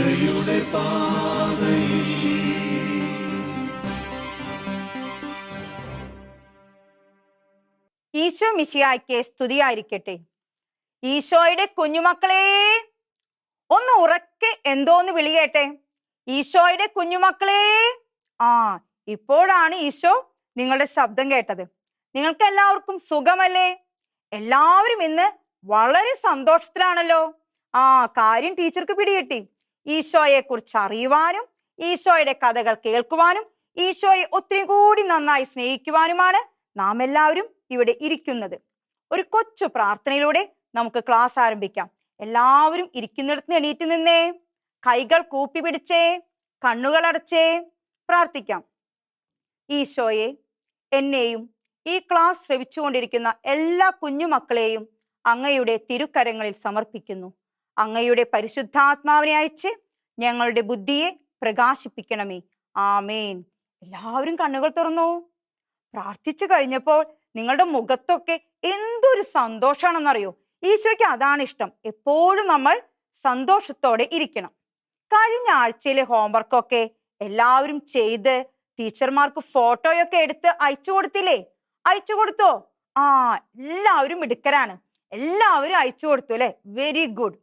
രക്ഷയുടെ പാതയിൽ. ഈശോ മിശിഹായ്ക്ക് സ്തുതിയായിരിക്കട്ടെ. ഈശോയുടെ കുഞ്ഞുമക്കളെ, ഒന്ന് ഉറക്കെ എന്തോന്ന് വിളിയേട്ടെ. ഈശോയുടെ കുഞ്ഞുമക്കളെ. ഇപ്പോഴാണ് ഈശോ നിങ്ങളുടെ ശബ്ദം കേട്ടത്. നിങ്ങൾക്ക് എല്ലാവർക്കും സുഖമല്ലേ? എല്ലാവരും ഇന്ന് വളരെ സന്തോഷത്തിലാണല്ലോ. കാര്യം ടീച്ചർക്ക് പിടികിട്ടി. ഈശോയെ കുറിച്ച് അറിയുവാനും ഈശോയുടെ കഥകൾ കേൾക്കുവാനും ഈശോയെ ഒത്തിരി കൂടി നന്നായി സ്നേഹിക്കുവാനുമാണ് നാം എല്ലാവരും ഇവിടെ ഇരിക്കുന്നത്. ഒരു കൊച്ചു പ്രാർത്ഥനയിലൂടെ നമുക്ക് ക്ലാസ് ആരംഭിക്കാം. എല്ലാവരും ഇരിക്കുന്നിടത്ത് എണീറ്റ് നിന്നേ, കൈകൾ കൂപ്പി പിടിച്ചേ, കണ്ണുകൾ അടച്ചേ, പ്രാർത്ഥിക്കാം. ഈശോയെ, എന്നെയും ഈ ക്ലാസ് ശ്രവിച്ചുകൊണ്ടിരിക്കുന്ന എല്ലാ കുഞ്ഞുമക്കളെയും അങ്ങയുടെ തിരുക്കരങ്ങളിൽ സമർപ്പിക്കുന്നു. അങ്ങയുടെ പരിശുദ്ധാത്മാവിനെ അയച്ച് ഞങ്ങളുടെ ബുദ്ധിയെ പ്രകാശിപ്പിക്കണമേ. ആമേൻ. എല്ലാവരും കണ്ണുകൾ തുറന്നോ. പ്രാർത്ഥിച്ചു കഴിഞ്ഞപ്പോൾ നിങ്ങളുടെ മുഖത്തൊക്കെ എന്തൊരു സന്തോഷാണെന്നറിയോ. ഈശോയ്ക്ക് അതാണ് ഇഷ്ടം. എപ്പോഴും നമ്മൾ സന്തോഷത്തോടെ ഇരിക്കണം. കഴിഞ്ഞ ആഴ്ചയിലെ ഹോംവർക്കൊക്കെ എല്ലാവരും ചെയ്ത് ടീച്ചർമാർക്ക് ഫോട്ടോയൊക്കെ എടുത്ത് അയച്ചു കൊടുത്തില്ലേ? അയച്ചു കൊടുത്തോ? എല്ലാവരും മിടുക്കരാണ്. എല്ലാവരും അയച്ചു കൊടുത്തു അല്ലെ? Very good.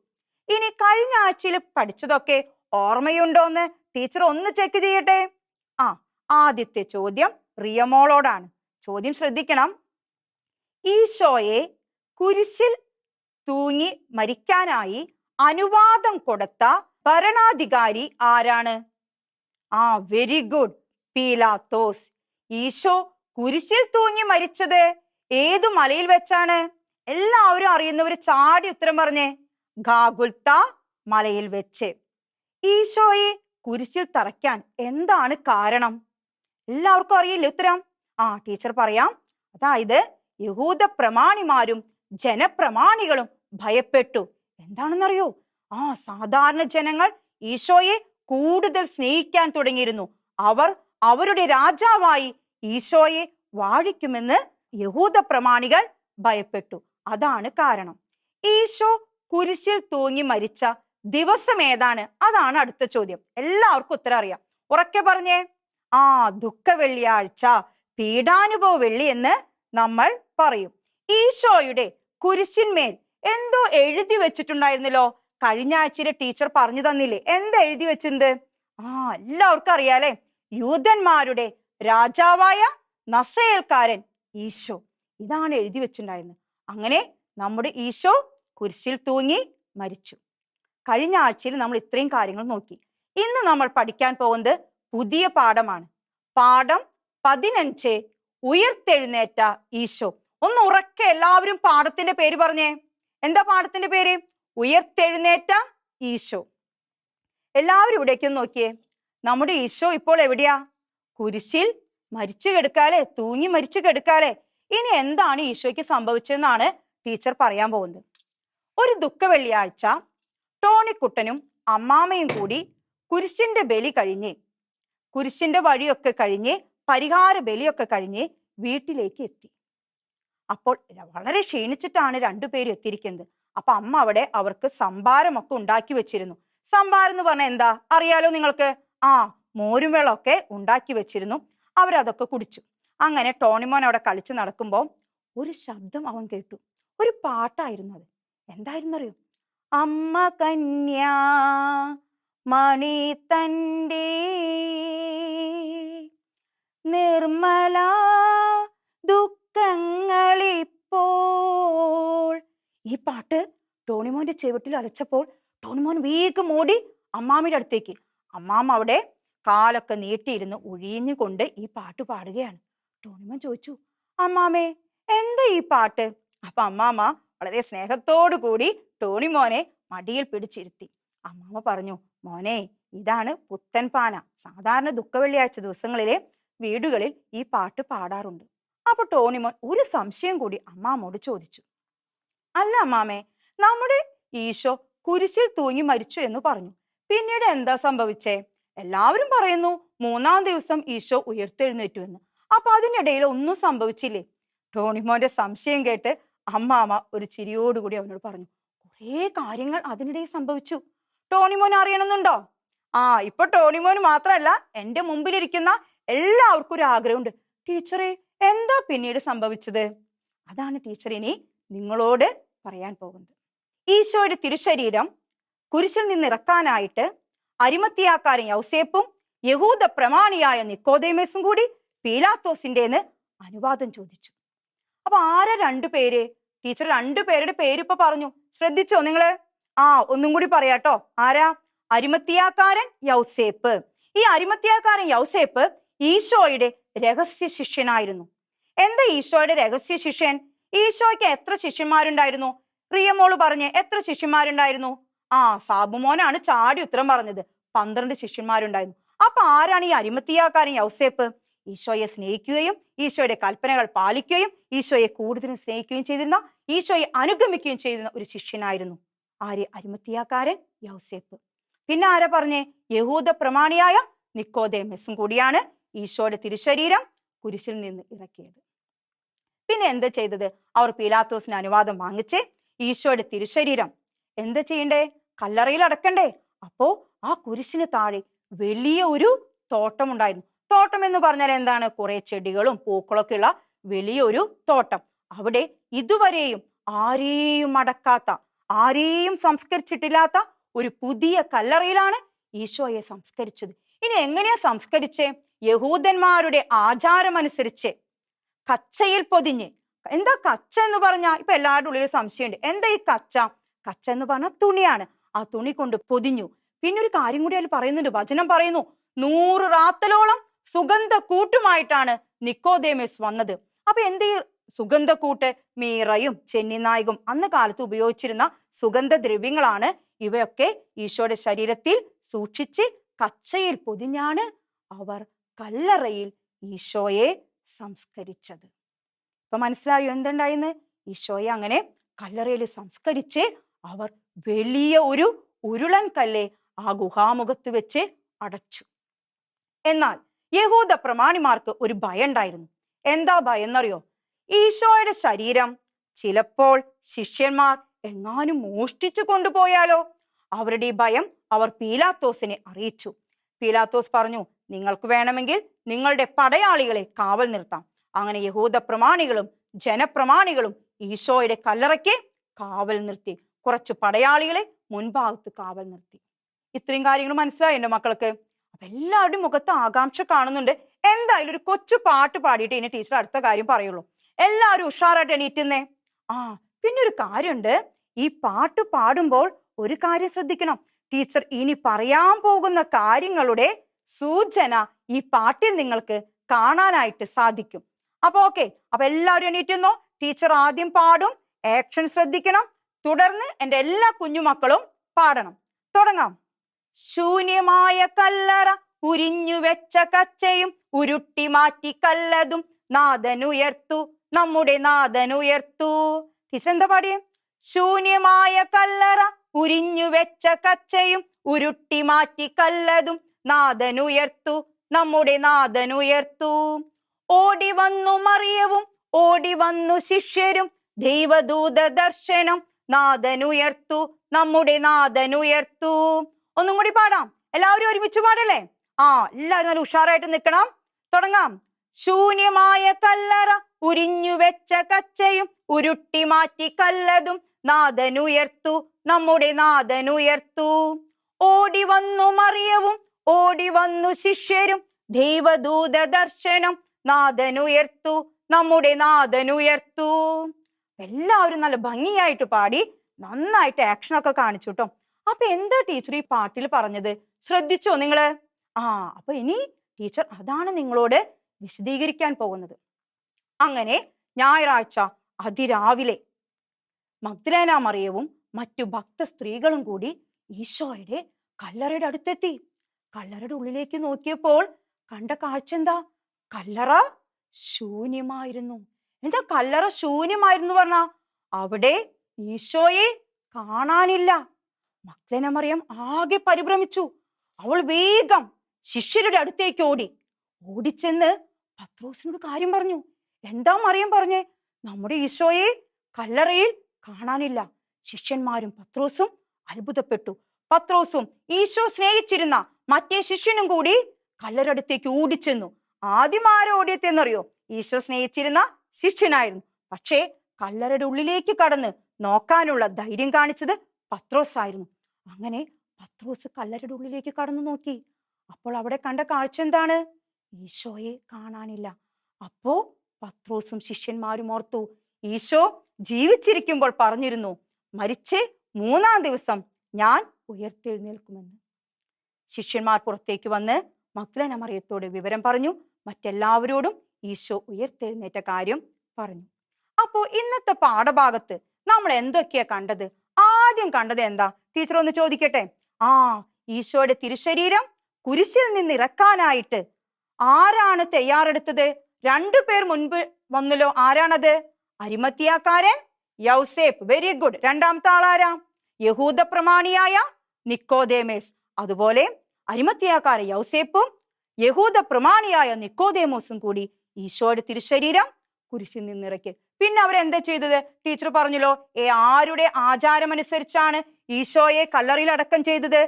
ഇനി കഴിഞ്ഞ ആഴ്ചയിൽ പഠിച്ചതൊക്കെ ഓർമ്മയുണ്ടോന്ന് ടീച്ചർ ഒന്ന് ചെക്ക് ചെയ്യട്ടെ. ആദ്യത്തെ ചോദ്യം റിയമോളോടാണ്. ചോദ്യം ശ്രദ്ധിക്കണം. ഈശോയെ കുരിശിൽ തൂങ്ങി മരിക്കാനായി അനുവാദം കൊടുത്ത ഭരണാധികാരി ആരാണ്? വെരി ഗുഡ്, പീലാത്തോസ്. ഈശോ കുരിശിൽ തൂങ്ങി മരിച്ചത് ഏതു മലയിൽ വെച്ചാണ്? എല്ലാവരും അറിയുന്നവർ ചാടി ഉത്തരം പറഞ്ഞേ. ഗാഗുൽത്ത മലയിൽ വെച്ച്. ഈശോയെ കുരിശിൽ തറയ്ക്കാൻ എന്താണ് കാരണം? എല്ലാവർക്കും അറിയില്ലേ ഉത്തരം? ടീച്ചർ പറയാം. അതായത് യഹൂദ പ്രമാണിമാരും ജനപ്രമാണികളും ഭയപ്പെട്ടു. എന്താണെന്നറിയോ? സാധാരണ ജനങ്ങൾ ഈശോയെ കൂടുതൽ സ്നേഹിക്കാൻ തുടങ്ങിയിരുന്നു. അവർ അവരുടെ രാജാവായി ഈശോയെ വാഴിക്കുമെന്ന് യഹൂദ പ്രമാണികൾ ഭയപ്പെട്ടു. അതാണ് കാരണം. ഈശോ കുരിശിൽ തൂങ്ങി മരിച്ച ദിവസം ഏതാണ്? അതാണ് അടുത്ത ചോദ്യം. എല്ലാവർക്കും ഉത്തരം അറിയാം. ഉറക്കെ പറഞ്ഞേ. ദുഃഖ വെള്ളിയാഴ്ച, പീഡാനുഭവ വെള്ളി എന്ന് നമ്മൾ പറയും. ഈശോയുടെ കുരിശിന്മേൽ എന്തോ എഴുതി വെച്ചിട്ടുണ്ടായിരുന്നല്ലോ. കഴിഞ്ഞ ആഴ്ചയിലെ ടീച്ചർ പറഞ്ഞു തന്നില്ലേ? എന്താ എഴുതി വെച്ചിരുന്നത്? എല്ലാവർക്കും അറിയാലേ. യൂതന്മാരുടെ രാജാവായ നസറേൽക്കാരൻ ഈശോ, ഇതാണ് എഴുതി വെച്ചിട്ടുണ്ടായിരുന്നത്. അങ്ങനെ നമ്മുടെ ഈശോ കുരിശിൽ തൂങ്ങി മരിച്ചു. കഴിഞ്ഞ ആഴ്ചയിൽ നമ്മൾ ഇത്രയും കാര്യങ്ങൾ നോക്കി. ഇന്ന് നമ്മൾ പഠിക്കാൻ പോകുന്നത് പുതിയ പാഠമാണ്. പാഠം 15, ഉയർത്തെഴുന്നേറ്റ ഈശോ. ഒന്ന് ഉറക്കെ എല്ലാവരും പാഠത്തിന്റെ പേര് പറഞ്ഞേ. എന്താ പാഠത്തിന്റെ പേര്? ഉയർത്തെഴുന്നേറ്റ ഈശോ. എല്ലാവരും ഇവിടേക്കൊന്ന് നോക്കിയേ. നമ്മുടെ ഈശോ ഇപ്പോൾ എവിടെയാ? കുരിശിൽ മരിച്ചു കിടക്കാലേ, തൂങ്ങി മരിച്ചു കിടക്കാലേ. ഇനി എന്താണ് ഈശോയ്ക്ക് സംഭവിച്ചതെന്നാണ് ടീച്ചർ പറയാൻ പോകുന്നത്. ഒരു ദുഃഖ വെള്ളിയാഴ്ച ടോണിക്കുട്ടനും അമ്മാമയും കൂടി കുരിശിന്റെ ബലി കഴിഞ്ഞ്, കുരിശിന്റെ വഴിയൊക്കെ കഴിഞ്ഞ്, പരിഹാര ബലിയൊക്കെ കഴിഞ്ഞ് വീട്ടിലേക്ക് എത്തി. അപ്പോൾ വളരെ ക്ഷീണിച്ചിട്ടാണ് രണ്ടുപേരും എത്തിയിരിക്കുന്നത്. അപ്പൊ അമ്മ അവിടെ അവർക്ക് സംഭാരമൊക്കെ ഉണ്ടാക്കി വെച്ചിരുന്നു. സംഭാരം എന്ന് പറഞ്ഞാൽ എന്താ അറിയാലോ നിങ്ങൾക്ക്? മോരും വെള്ളമൊക്കെ ഉണ്ടാക്കി വെച്ചിരുന്നു. അവരതൊക്കെ കുടിച്ചു. അങ്ങനെ ടോണിമോൻ അവിടെ കളിച്ചു നടക്കുമ്പോൾ ഒരു ശബ്ദം അവൻ കേട്ടു. ഒരു പാട്ടായിരുന്നു അത്. എന്തായിരുന്നറിയോ? അമ്മ കന്യാ മണി തന്റെ നിർമ്മല ദുഃഖങ്ങളിപ്പോൾ. ഈ പാട്ട് ടോണിമോന്റെ ചെവിട്ടിൽ അലച്ചപ്പോൾ ടോണിമോൻ വേഗം ഓടി അമ്മാമ്മയുടെ അടുത്തേക്ക്. അമ്മാമ്മ അവിടെ കാലൊക്കെ നീട്ടിയിരുന്ന് ഒഴിഞ്ഞുകൊണ്ട് ഈ പാട്ട് പാടുകയാണ്. ടോണിമോൻ ചോദിച്ചു, അമ്മാമ്മേ എന്താ ഈ പാട്ട്? അപ്പൊ അമ്മാമ്മ വളരെ സ്നേഹത്തോടു കൂടി ടോണിമോനെ മടിയിൽ പിടിച്ചിരുത്തി. അമ്മാമ്മ പറഞ്ഞു, മോനെ ഇതാണ് പുത്തൻ പാന. സാധാരണ ദുഃഖവെള്ളിയാഴ്ച ദിവസങ്ങളിലെ വീടുകളിൽ ഈ പാട്ട് പാടാറുണ്ട്. അപ്പൊ ടോണിമോൻ ഒരു സംശയം കൂടി അമ്മാമ്മോട് ചോദിച്ചു. അല്ല അമ്മാമ്മേ, നമ്മുടെ ഈശോ കുരിശിൽ തൂങ്ങി മരിച്ചു എന്ന് പറഞ്ഞു. പിന്നീട് എന്താ സംഭവിച്ചേ? എല്ലാവരും പറയുന്നു 3-ാം ദിവസം ഈശോ ഉയർത്തെഴുന്നേറ്റു എന്ന്. അപ്പൊ അതിനിടയിൽ ഒന്നും സംഭവിച്ചില്ലേ? ടോണിമോന്റെ സംശയം കേട്ട് അമ്മാമ്മ ഒരു ചിരിയോടുകൂടി അവനോട് പറഞ്ഞു, കുറേ കാര്യങ്ങൾ അതിനിടയിൽ സംഭവിച്ചു. ടോണിമോൻ അറിയണമെന്നുണ്ടോ? ഇപ്പൊ ടോണിമോന് മാത്രമല്ല, എന്റെ മുമ്പിലിരിക്കുന്ന എല്ലാവർക്കും ഒരു ആഗ്രഹമുണ്ട്. ടീച്ചറെ, എന്താ പിന്നീട് സംഭവിച്ചത്? അതാണ് ടീച്ചർ ഇനി നിങ്ങളോട് പറയാൻ പോകുന്നത്. ഈശോയുടെ തിരുശരീരം കുരിശിൽ നിന്ന് ഇറക്കാനായിട്ട് അരിമത്തിയാക്കാരൻ യൗസേപ്പും യഹൂദ പ്രമാണിയായ നിക്കോദേമസും കൂടി പീലാത്തോസിന്റെന്ന് അനുവാദം ചോദിച്ചു. അപ്പൊ ആരാ രണ്ടുപേര്? ടീച്ചർ രണ്ടുപേരുടെ പേര് ഇപ്പൊ പറഞ്ഞു, ശ്രദ്ധിച്ചോ നിങ്ങള്? ഒന്നും കൂടി പറയാട്ടോ. ആരാ? അരിമത്തിയാക്കാരൻ യൗസേപ്പ്. ഈ അരിമത്തിയാക്കാരൻ യൗസേപ്പ് ഈശോയുടെ രഹസ്യ ശിഷ്യനായിരുന്നു. എന്താ ഈശോയുടെ രഹസ്യ ശിഷ്യൻ? ഈശോയ്ക്ക് എത്ര ശിഷ്യന്മാരുണ്ടായിരുന്നു? റിയമോള് പറഞ്ഞ് എത്ര ശിഷ്യന്മാരുണ്ടായിരുന്നു? സാബുമോനാണ് ചാടി ഉത്തരം പറഞ്ഞത്. 12 ശിഷ്യന്മാരുണ്ടായിരുന്നു. അപ്പൊ ആരാണ് ഈ അരിമത്തിയാക്കാരൻ യൗസേപ്പ്? ഈശോയെ സ്നേഹിക്കുകയും ഈശോയുടെ കൽപ്പനകൾ പാലിക്കുകയും ഈശോയെ കൂടുതലും സ്നേഹിക്കുകയും ചെയ്തിരുന്ന, ഈശോയെ അനുഗമിക്കുകയും ചെയ്യുന്ന ഒരു ശിഷ്യനായിരുന്നു. ആര്? അരിമത്തിയാക്കാരൻ യൗസേപ്പ്. പിന്നെ ആരാ പറഞ്ഞേ? യഹൂദ പ്രമാണിയായ നിക്കോദേമസും കൂടിയാണ് ഈശോയുടെ തിരുശരീരം കുരിശിൽ നിന്ന് ഇറക്കിയത്. പിന്നെ എന്താ ചെയ്തത്? അവർ പീലാത്തോസിന് അനുവാദം വാങ്ങിച്ച് ഈശോയുടെ തിരുശരീരം എന്താ ചെയ്യണ്ടേ? കല്ലറയിൽ അടക്കണ്ടേ? അപ്പോ ആ കുരിശിന് താഴെ വലിയ ഒരു തോട്ടം ഉണ്ടായിരുന്നു. തോട്ടം എന്ന് പറഞ്ഞാൽ എന്താണ്? കുറെ ചെടികളും പൂക്കളൊക്കെ ഉള്ള വലിയൊരു തോട്ടം. അവിടെ ഇതുവരെയും ആരെയും അടക്കാത്ത, ആരെയും സംസ്കരിച്ചിട്ടില്ലാത്ത ഒരു പുതിയ കല്ലറയിലാണ് ഈശോയെ സംസ്കരിച്ചത്. ഇനി എങ്ങനെയാ സംസ്കരിച്ചേ? യഹൂദന്മാരുടെ ആചാരമനുസരിച്ച് കച്ചയിൽ പൊതിഞ്ഞ്. എന്താ കച്ച എന്ന് പറഞ്ഞാ? ഇപ്പൊ എല്ലാവരുടെ ഉള്ളിൽ സംശയമുണ്ട്. എന്താ ഈ കച്ച? കച്ച എന്ന് പറഞ്ഞാൽ തുണിയാണ്. ആ തുണി കൊണ്ട് പൊതിഞ്ഞു. പിന്നെ ഒരു കാര്യം കൂടി അതിൽ പറയുന്നുണ്ട്. വചനം പറയുന്നു, 100 റാത്തലോളം സുഗന്ധ കൂട്ടുമായിട്ടാണ് നിക്കോദേമസ് വന്നത്. അപ്പൊ എന്ത് സുഗന്ധക്കൂട്ട്? മീറയും ചെന്നിനായകും അന്ന് കാലത്ത് ഉപയോഗിച്ചിരുന്ന സുഗന്ധദ്രവ്യങ്ങളാണ്. ഇവയൊക്കെ ഈശോയുടെ ശരീരത്തിൽ സൂക്ഷിച്ച് കച്ചയിൽ പൊതിഞ്ഞാണ് അവർ കല്ലറയിൽ ഈശോയെ സംസ്കരിച്ചത്. ഇപ്പൊ മനസ്സിലായോ എന്തുണ്ടായിന്ന്? ഈശോയെ അങ്ങനെ കല്ലറയിൽ സംസ്കരിച്ച് അവർ വലിയ ഒരു ഉരുളൻ കല്ല് ആ ഗുഹാമുഖത്ത് വെച്ച് അടച്ചു. എന്നാൽ യഹൂദ പ്രമാണിമാർക്ക് ഒരു ഭയം ഉണ്ടായിരുന്നു. എന്താ ഭയം എന്നറിയോ? ഈശോയുടെ ശരീരം ചിലപ്പോൾ ശിഷ്യന്മാർ എങ്ങാനും മോഷ്ടിച്ചു കൊണ്ടുപോയാലോ? അവരുടെ ഈ ഭയം അവർ പീലാത്തോസിനെ അറിയിച്ചു. പീലാത്തോസ് പറഞ്ഞു, നിങ്ങൾക്ക് വേണമെങ്കിൽ നിങ്ങളുടെ പടയാളികളെ കാവൽ നിർത്താം. അങ്ങനെ യഹൂദ പ്രമാണികളും ജനപ്രമാണികളും ഈശോയുടെ കല്ലറയ്ക്ക് കാവൽ നിർത്തി. കുറച്ച് പടയാളികളെ മുൻഭാഗത്ത് കാവൽ നിർത്തി. ഇത്രയും കാര്യങ്ങൾ മനസ്സിലായി എൻ്റെ മക്കൾക്ക്? അപ്പൊ എല്ലാവരുടെയും മുഖത്ത് ആകാംക്ഷ കാണുന്നുണ്ട്. എന്തായാലും ഒരു കൊച്ചു പാട്ട് പാടിയിട്ട് ഇനി ടീച്ചർ അടുത്ത കാര്യം പറയുള്ളൂ. എല്ലാവരും ഉഷാറായിട്ട് എണീറ്റുന്നേ. പിന്നെ ഒരു കാര്യമുണ്ട്. ഈ പാട്ട് പാടുമ്പോൾ ഒരു കാര്യം ശ്രദ്ധിക്കണം. ടീച്ചർ ഇനി പറയാൻ പോകുന്ന കാര്യങ്ങളുടെ സൂചന ഈ പാട്ടിൽ നിങ്ങൾക്ക് കാണാനായിട്ട് സാധിക്കും. അപ്പൊ ഓക്കെ, അപ്പൊ എല്ലാവരും എണീറ്റുന്നോ? ടീച്ചർ ആദ്യം പാടും, ആക്ഷൻ ശ്രദ്ധിക്കണം. തുടർന്ന് എൻ്റെ എല്ലാ കുഞ്ഞുമക്കളും പാടണം. തുടങ്ങാം. ശൂന്യമായ കല്ലറ ഉരിഞ്ഞു വെച്ച കച്ചയും ഉരുട്ടി മാറ്റി കല്ലതും നാഥനുയർത്തു, നമ്മുടെ നാഥനുയർത്തു. ടീച്ചർ എന്താ പാടിയേ? ശൂന്യമായ കല്ലറ ഉരിഞ്ഞു വെച്ച കച്ചയും ഉരുട്ടി മാറ്റി കല്ലതും നാഥനുയർത്തു, നമ്മുടെ നാഥനുയർത്തു. ഓടി വന്നു മറിയവും ഓടി വന്നു ശിഷ്യരും, ദൈവദൂത ദർശനം നാഥനുയർത്തു, നമ്മുടെ നാഥനുയർത്തു. ഒന്നും കൂടി പാടാം. എല്ലാവരും ഒരുമിച്ച് പാടല്ലേ? എല്ലാവരും നല്ല ഉഷാറായിട്ട് നിൽക്കണം. തുടങ്ങാം. ശൂന്യമായ കല്ലറ ഉരിഞ്ഞു വെച്ച കച്ചയും ഉരുട്ടി മാറ്റി കല്ലതും നാഥനുയർത്തു, നമ്മുടെ നാഥനുയർത്തു. ഓടി വന്നു മറിയവും ഓടി വന്നു ശിഷ്യരും, ദൈവദൂത ദർശനം നാഥനുയർത്തു, നമ്മുടെ നാഥനുയർത്തു. എല്ലാവരും നല്ല ഭംഗിയായിട്ട് പാടി, നന്നായിട്ട് ആക്ഷനൊക്കെ കാണിച്ചു കേട്ടോ. അപ്പൊ എന്താ ടീച്ചർ ഈ പാട്ടിൽ പറഞ്ഞത്? ശ്രദ്ധിച്ചോ നിങ്ങള്? അപ്പൊ ഇനി ടീച്ചർ അതാണ് നിങ്ങളോട് വിശദീകരിക്കാൻ പോകുന്നത്. അങ്ങനെ ഞായറാഴ്ച അതിരാവിലെ മഗ്ദലേന മറിയവും മറ്റു ഭക്ത സ്ത്രീകളും കൂടി ഈശോയുടെ കല്ലറയുടെ അടുത്തെത്തി. കല്ലറയുടെ ഉള്ളിലേക്ക് നോക്കിയപ്പോൾ കണ്ട കാഴ്ച എന്താ? കല്ലറ ശൂന്യമായിരുന്നു. എന്താ കല്ലറ ശൂന്യമായിരുന്നു പറഞ്ഞാ? അവിടെ ഈശോയെ കാണാനില്ല. മഗ്ദലേന മറിയം ആകെ പരിഭ്രമിച്ചു. അവൾ വേഗം ശിഷ്യരുടെ അടുത്തേക്ക് ഓടിച്ചെന്ന് പത്രോസിനോട് കാര്യം പറഞ്ഞു. എന്താ മറിയം പറഞ്ഞേ? നമ്മുടെ ഈശോയെ കല്ലറയിൽ കാണാനില്ല. ശിഷ്യന്മാരും പത്രോസും അത്ഭുതപ്പെട്ടു. പത്രോസും ഈശോ സ്നേഹിച്ചിരുന്ന മറ്റേ ശിഷ്യനും കൂടി കല്ലറടുത്തേക്ക് ഓടിച്ചെന്നു. ആദ്യം ആരോ ഓടിയെത്തിയെന്നറിയോ? ഈശോ സ്നേഹിച്ചിരുന്ന ശിഷ്യനായിരുന്നു. പക്ഷേ കല്ലറയുടെ ഉള്ളിലേക്ക് കടന്ന് നോക്കാനുള്ള ധൈര്യം കാണിച്ചത് പത്രോസ് ആയിരുന്നു. അങ്ങനെ പത്രോസ് കല്ലറയുടെ ഉള്ളിലേക്ക് കടന്നു നോക്കി. അപ്പോൾ അവിടെ കണ്ട കാഴ്ച എന്താണ്? ഈശോയെ കാണാനില്ല. അപ്പോ പത്രോസും ശിഷ്യന്മാരും ഓർത്തു, ഈശോ ജീവിച്ചിരിക്കുമ്പോൾ പറഞ്ഞിരുന്നു, മരിച്ച് 3-ാം ദിവസം ഞാൻ ഉയർത്തെഴുന്നേൽക്കുമെന്ന്. ശിഷ്യന്മാർ പുറത്തേക്ക് വന്ന് മഗ്ദലേന മറിയത്തോട് വിവരം പറഞ്ഞു. മറ്റെല്ലാവരോടും ഈശോ ഉയർത്തെഴുന്നേറ്റ കാര്യം പറഞ്ഞു. അപ്പോ ഇന്നത്തെ പാഠഭാഗത്ത് നമ്മൾ എന്തൊക്കെയാ കണ്ടത്? ആദ്യം കണ്ടത് എന്താ? ടീച്ചർ ഒന്ന് ചോദിക്കട്ടെ. ഈശോയുടെ തിരുശരീരം കുരിശിൽ നിന്ന് ഇറക്കാനായിട്ട് ആരാണ് തയ്യാറെടുത്തത്? 2 പേർ മുൻപ് വന്നല്ലോ. ആരാണത്? അരിമത്തിയാക്കാരൻ യൗസേപ്പ്. Very good. രണ്ടാമത്തെ ആളാരാ? യഹൂദ പ്രമാണിയായ നിക്കോദേമോസ്. അതുപോലെ അരിമത്തിയാക്കാരൻ യൗസേപ്പും യഹൂദ പ്രമാണിയായ നിക്കോദേമോസും കൂടി ഈശോയുടെ തിരുശരീരം കുരിശിൽ നിന്നിറക്കി. പിന്നെ അവരെന്താ ചെയ്തത്? ടീച്ചർ പറഞ്ഞല്ലോ, ആരുടെ ആചാരമനുസരിച്ചാണ് ഈശോയെ കല്ലറയിൽ അടക്കം ചെയ്തത്?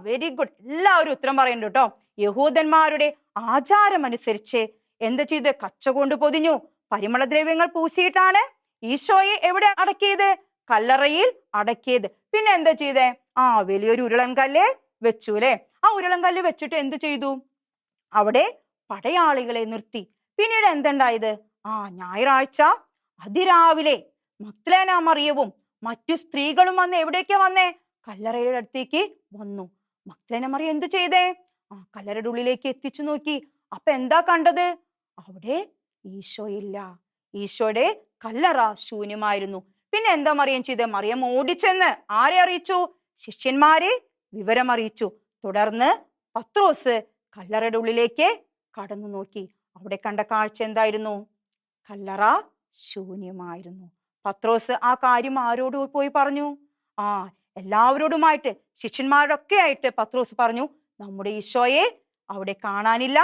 Very good. എല്ലാവരും ഉത്തരം പറയുന്നുണ്ട് കേട്ടോ. യഹൂദന്മാരുടെ ആചാരമനുസരിച്ച് എന്താ ചെയ്ത്? കച്ച കൊണ്ട് പൊതിഞ്ഞു, പരിമളദ്രവ്യങ്ങൾ പൂശിയിട്ടാണ് ഈശോയെ എവിടെ അടക്കിയത്? കല്ലറയിൽ അടക്കിയത്. പിന്നെ എന്താ ചെയ്തേ? വലിയൊരു ഉരുളൻ കല്ല് വെച്ചു അല്ലെ. ആ ഉരുളൻ കല്ല് വെച്ചിട്ട് എന്ത് ചെയ്തു? അവിടെ പടയാളികളെ നിർത്തി. പിന്നീട് എന്തുണ്ടായത്? ഞായറാഴ്ച അതിരാവിലെ മഗ്ദലേന മറിയവും മറ്റു സ്ത്രീകളും വന്ന് എവിടേക്കാ വന്നേ? കല്ലറയുടെ അടുത്തേക്ക് വന്നു. മഗ്ദലേന മറിയം എന്ത് ചെയ്തേ? കല്ലറയുടെ ഉള്ളിലേക്ക് എത്തിച്ചു നോക്കി. അപ്പൊ എന്താ കണ്ടത്? അവിടെ ഈശോ ഇല്ല. ഈശോയുടെ കല്ലറ ശൂന്യമായിരുന്നു. പിന്നെ എന്താ മറിയം ചെയ്ത്? മറിയം ഓടിച്ചെന്ന് ആരെ അറിയിച്ചു? ശിഷ്യന്മാരെ വിവരം അറിയിച്ചു. തുടർന്ന് പത്രോസ് കല്ലറയുടെ ഉള്ളിലേക്ക് കടന്നു നോക്കി. അവിടെ കണ്ട കാഴ്ച എന്തായിരുന്നു? കല്ലറ ശൂന്യമായിരുന്നു. പത്രോസ് ആ കാര്യം ആരോട് പോയി പറഞ്ഞു? എല്ലാവരോടുമായിട്ട്, ശിഷ്യന്മാരൊക്കെ ആയിട്ട് പത്രോസ് പറഞ്ഞു, നമ്മുടെ ഈശോയെ അവിടെ കാണാനില്ല,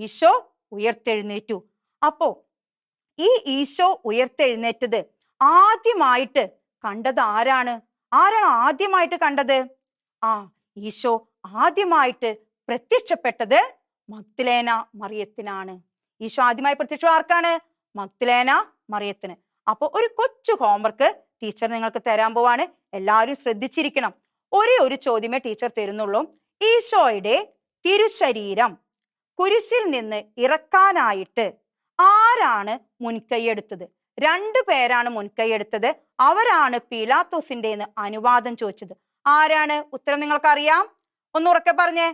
ഈശോ ഉയർത്തെഴുന്നേറ്റു. അപ്പോ ഈ ഈശോ ഉയർത്തെഴുന്നേറ്റത് ആദ്യമായിട്ട് കണ്ടത് ആരാണ്? ആദ്യമായിട്ട് കണ്ടത്? ഈശോ ആദ്യമായിട്ട് പ്രത്യക്ഷപ്പെട്ടത് മഗ്ദലേന മറിയത്തിനാണ്. ഈശോ ആദ്യമായി പ്രത്യക്ഷം ആർക്കാണ്? മഗ്ദലേന മറിയത്തിന്. അപ്പൊ ഒരു കൊച്ചു ഹോംവർക്ക് ടീച്ചർ നിങ്ങൾക്ക് തരാൻ പോവാണ്. എല്ലാവരും ശ്രദ്ധിച്ചിരിക്കണം. ഒരു ചോദ്യമേ ടീച്ചർ തരുന്നുള്ളൂ. ഈശോയുടെ തിരുശരീരം കുരിശിൽ നിന്ന് ഇറക്കാനായിട്ട് ആരാണ് മുൻകൈയെടുത്തത്? 2 പേരാണ് മുൻകൈയെടുത്തത്. അവരാണ് പീലാത്തോസിന്റെ അനുവാദം ചോദിച്ചത്. ആരാണ്? ഉത്തരം നിങ്ങൾക്കറിയാം. ഒന്നുറക്കെ പറഞ്ഞേ.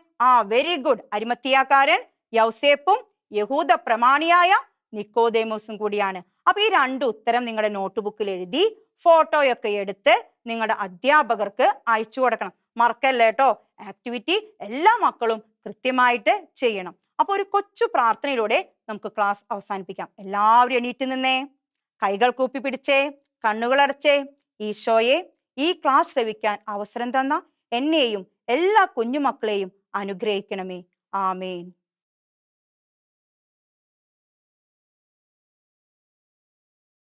Very good. അരിമത്തിയാക്കാരൻ യൗസേപ്പും യഹൂദ പ്രമാണിയായ നിക്കോദേമോസും കൂടിയാണ്. അപ്പൊ ഈ 2 ഉത്തരം നിങ്ങളുടെ നോട്ട് ബുക്കിൽ എഴുതി ഫോട്ടോയൊക്കെ എടുത്ത് നിങ്ങളുടെ അധ്യാപകർക്ക് അയച്ചു കൊടുക്കണം. മറക്കല്ലേ കേട്ടോ. ആക്ടിവിറ്റി എല്ലാ മക്കളും കൃത്യമായിട്ട് ചെയ്യണം. അപ്പൊ ഒരു കൊച്ചു പ്രാർത്ഥനയിലൂടെ നമുക്ക് ക്ലാസ് അവസാനിപ്പിക്കാം. എല്ലാവരും എണീറ്റ് നിന്നേ, കൈകൾ കൂപ്പി പിടിച്ചേ, കണ്ണുകൾ അടച്ചേ. ഈശോയെ, ഈ ക്ലാസ് ശ്രവിക്കാൻ അവസരം തന്ന എന്നെയും എല്ലാ കുഞ്ഞുമക്കളെയും അനുഗ്രഹിക്കണമേ. ആമേൻ.